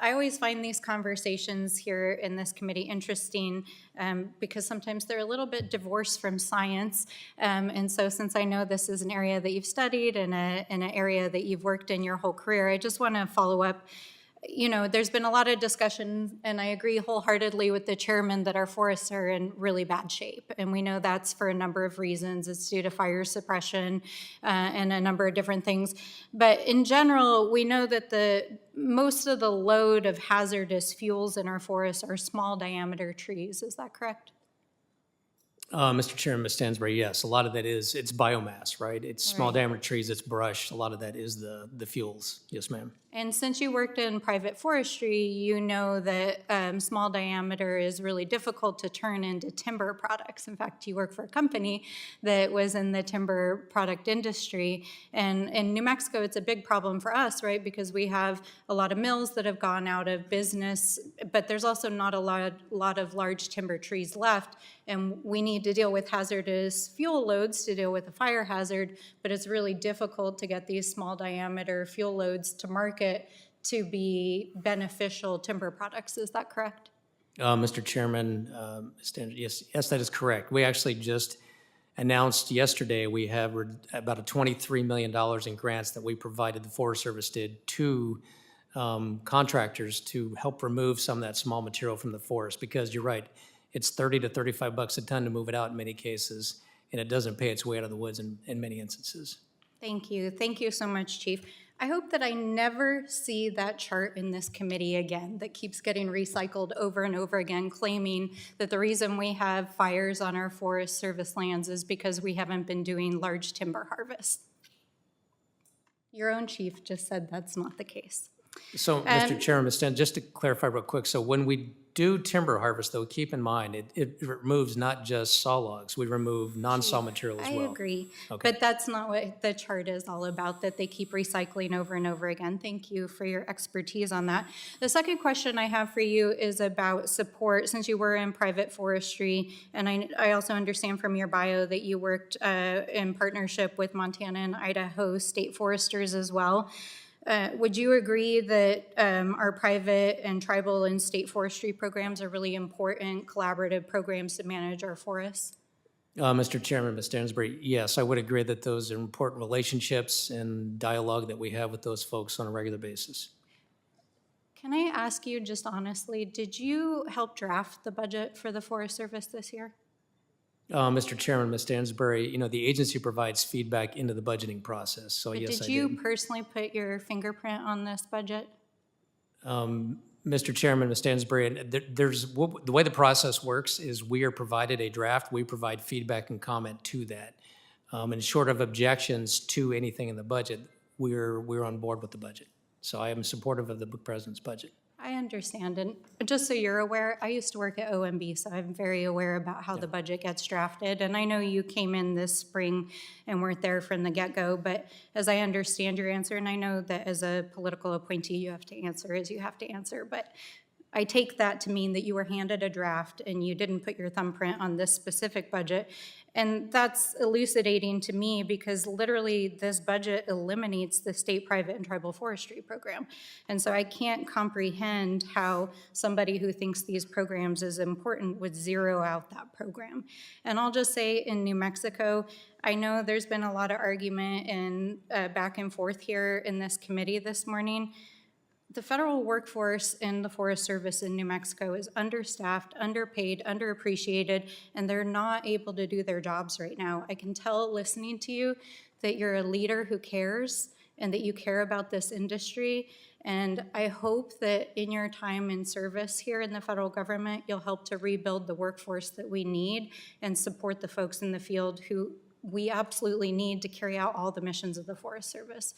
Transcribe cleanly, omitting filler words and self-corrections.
I always find these conversations here in this committee interesting because sometimes they're a little bit divorced from science. And so since I know this is an area that you've studied and an area that you've worked in your whole career, I just want to follow up. You know, there's been a lot of discussion, and I agree wholeheartedly with the chairman that our forests are in really bad shape. And we know that's for a number of reasons. It's due to fire suppression and a number of different things. But in general, we know that most of the load of hazardous fuels in our forests are small diameter trees. Is that correct? Mr. Chairman, Ms. Stansbury, yes, a lot of that it's biomass, right? It's small Right. diameter trees, it's brush. A lot of that is the fuels. Yes, ma'am. And since you worked in private forestry, you know that small diameter is really difficult to turn into timber products. In fact, you work for a company that was in the timber product industry. And in New Mexico, it's a big problem for us, right? Because we have a lot of mills that have gone out of business, but there's also not a lot of large timber trees left. And we need to deal with hazardous fuel loads to deal with the fire hazard, but it's really difficult to get these small diameter fuel loads to market to be beneficial timber products. Is that correct? Mr. Chairman, Ms. Stansbury, yes, that is correct. We actually just announced yesterday we have about a $23 million in grants that we provided, the Forest Service did, to contractors to help remove some of that small material from the forest, because you're right, it's 30 to 35 bucks a ton to move it out in many cases, and it doesn't pay its way out of the woods in many instances. Thank you. Thank you so much, Chief. I hope that I never see that chart in this committee again that keeps getting recycled over and over again, claiming that the reason we have fires on our Forest Service lands is because we haven't been doing large timber harvest. Your own chief just said that's not the case. So, Mr. Chairman, Ms. Stansbury, just to clarify real quick, so when we do timber harvest, though, keep in mind, it removes not just saw logs, we remove non-saw material as well. I agree, Okay. but that's not what the chart is all about, that they keep recycling over and over again. Thank you for your expertise on that. The second question I have for you is about support, since you were in private forestry, and I also understand from your bio that you worked in partnership with Montana and Idaho state foresters as well. Would you agree that our private and tribal and state forestry programs are really important collaborative programs to manage our forests? Mr. Chairman, Ms. Stansbury, yes, I would agree that those are important relationships and dialogue that we have with those folks on a regular basis. Can I ask you just honestly, did you help draft the budget for the Forest Service this year? Mr. Chairman, Ms. Stansbury, you know, the agency provides feedback into the budgeting process, so But yes, did I you did. personally put your fingerprint on this budget? Mr. Chairman, Ms. Stansbury, and the way the process works is we are provided a draft, we provide feedback and comment to that. And short of objections to anything in the budget, we're on board with the budget. So I am supportive of the President's budget. I understand, and just so you're aware, I used to work at OMB, so I'm very aware about how the budget gets drafted, and I know you came in this spring and weren't there from the get-go, but as I understand your answer, and I know that as a political appointee you have to answer as you have to answer, but I take that to mean that you were handed a draft and you didn't put your thumbprint on this specific budget. And that's elucidating to me because literally this budget eliminates the state private and tribal forestry program. And so I can't comprehend how somebody who thinks these programs is important would zero out that program. And I'll just say in New Mexico, I know there's been a lot of argument and back and forth here in this committee this morning. The federal workforce in the Forest Service in New Mexico is understaffed, underpaid, underappreciated, and they're not able to do their jobs right now. I can tell listening to you that you're a leader who cares and that you care about this industry. And I hope that in your time in service here in the federal government, you'll help to rebuild the workforce that we need and support the folks in the field who we absolutely need to carry out all the missions of the Forest Service.